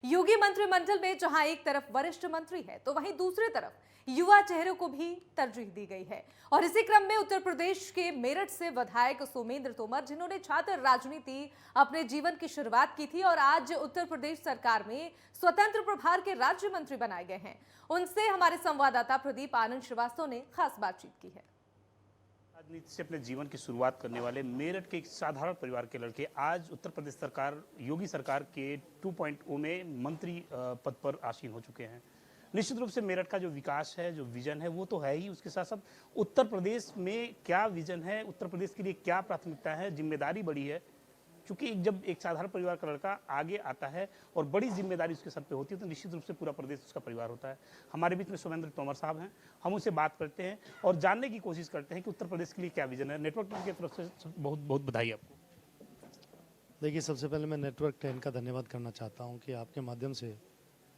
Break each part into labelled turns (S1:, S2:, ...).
S1: योगी मंत्रिमंडल में जहां एक तरफ वरिष्ठ मंत्री है तो वहीं दूसरी तरफ युवा चेहरों को भी तरजीह दी गई है। और इसी क्रम में उत्तर प्रदेश के मेरठ से विधायक सोमेंद्र तोमर, जिन्होंने छात्र राजनीति अपने जीवन की शुरुआत की थी और आज उत्तर प्रदेश सरकार में स्वतंत्र प्रभार के राज्य मंत्री बनाए गए हैं, उनसे हमारे संवाददाता प्रदीप आनंद श्रीवास्तव ने खास बातचीत की है।
S2: राजनीति से अपने जीवन की शुरुआत करने वाले मेरठ के एक साधारण परिवार के लड़के आज उत्तर प्रदेश सरकार, योगी सरकार के 2.0 में मंत्री पद पर आसीन हो चुके हैं। निश्चित रूप से मेरठ का जो विकास है, जो विजन है, वो तो है ही। उसके साथ साथ उत्तर प्रदेश में क्या विजन है, उत्तर प्रदेश के लिए क्या प्राथमिकता है, जिम्मेदारी बड़ी है। क्योंकि जब एक साधारण परिवार का लड़का आगे आता है और बड़ी जिम्मेदारी उसके सर पे होती है तो निश्चित रूप से पूरा प्रदेश उसका परिवार होता है। हमारे बीच में सोमेंद्र तोमर साहब हैं, हम उनसे बात करते हैं और जानने की कोशिश करते हैं कि उत्तर प्रदेश के लिए क्या विजन है। नेटवर्क की तरफ से बहुत बहुत बधाई आपको।
S3: देखिए, सबसे पहले मैं नेटवर्क 10 का धन्यवाद करना चाहता हूं कि आपके माध्यम से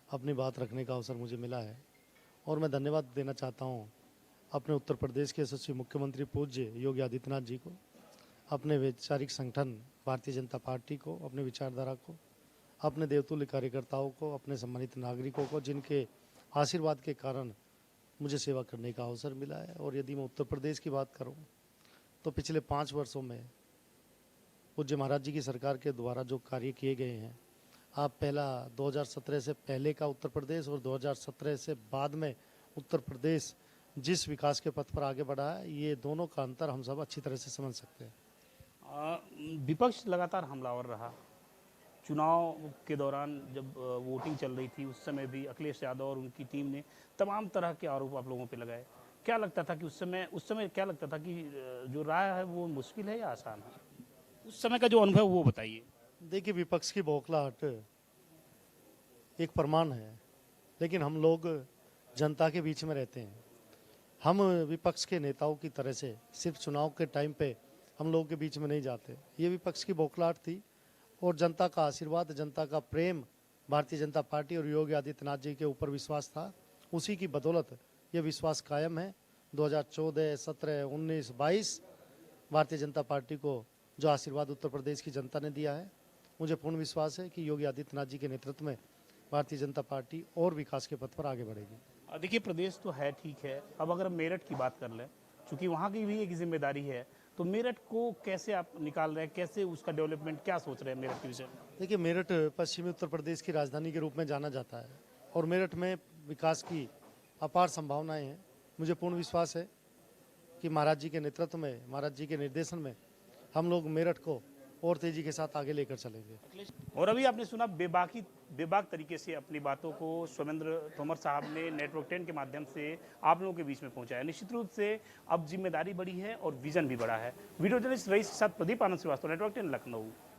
S3: अपनी बात रखने का अवसर मुझे मिला है। और मैं धन्यवाद देना चाहता हूं अपने उत्तर प्रदेश के यशस्वी मुख्यमंत्री पूज्य योगी आदित्यनाथ जी को, अपने वैचारिक संगठन भारतीय जनता पार्टी को, अपने विचारधारा को, अपने देवतुल्य कार्यकर्ताओं को, अपने सम्मानित नागरिकों को, जिनके आशीर्वाद के कारण मुझे सेवा करने का अवसर मिला है। और यदि मैं उत्तर प्रदेश की बात करूं तो पिछले 5 वर्षों में पूज्य महाराज जी की सरकार के द्वारा जो कार्य किए गए हैं, आप पहला 2017 से पहले का उत्तर प्रदेश और 2017 से बाद में उत्तर प्रदेश जिस विकास के पथ पर आगे बढ़ा है, ये दोनों का अंतर हम सब अच्छी तरह से समझ सकते हैं।
S2: विपक्ष लगातार हमलावर रहा। चुनाव के दौरान जब वोटिंग चल रही थी उस समय भी अखिलेश यादव और उनकी टीम ने तमाम तरह के आरोप आप लोगों पे लगाए। क्या लगता था कि उस समय क्या लगता था कि जो राय है वो मुश्किल है या आसान है? उस समय का जो अनुभव वो बताइए।
S3: देखिए, विपक्ष की बौखलाहट एक प्रमाण है, लेकिन हम लोग जनता के बीच में रहते हैं। हम विपक्ष के नेताओं की तरह से सिर्फ चुनाव के टाइम पे हम लोगों के बीच में नहीं जाते। ये विपक्ष की बौखलाहट थी और जनता का आशीर्वाद, जनता का प्रेम, भारतीय जनता पार्टी और योगी आदित्यनाथ जी के ऊपर विश्वास था। उसी की बदौलत ये विश्वास कायम है। 2014, 17, 19, 22 भारतीय जनता पार्टी को जो आशीर्वाद उत्तर प्रदेश की जनता ने दिया है, मुझे पूर्ण विश्वास है कि योगी आदित्यनाथ जी के नेतृत्व में भारतीय जनता पार्टी और विकास के पथ पर आगे बढ़ेगी।
S2: देखिए, प्रदेश तो है, ठीक है। अब अगर हम मेरठ की बात कर लें, क्योंकि वहाँ की भी एक जिम्मेदारी है, तो मेरठ को कैसे आप निकाल रहे हैं, कैसे उसका डेवलपमेंट, क्या सोच रहे हैं मेरठ के विषय में?
S3: देखिए, मेरठ पश्चिमी उत्तर प्रदेश की राजधानी के रूप में जाना जाता है और मेरठ में विकास की अपार संभावनाएं हैं। मुझे पूर्ण विश्वास है कि महाराज जी के नेतृत्व में, महाराज जी के निर्देशन में हम लोग मेरठ को और तेजी के साथ आगे लेकर चलेंगे।
S2: और अभी आपने सुना बेबाक तरीके से अपनी बातों को सोमेंद्र तोमर साहब ने नेटवर्क 10 के माध्यम से आप लोगों के बीच में पहुंचाया। निश्चित रूप से अब जिम्मेदारी बड़ी है और विजन भी बड़ा है। वीडियो जर्नलिस्ट रईस के साथ प्रदीप आनंद श्रीवास्तव, नेटवर्क 10, लखनऊ।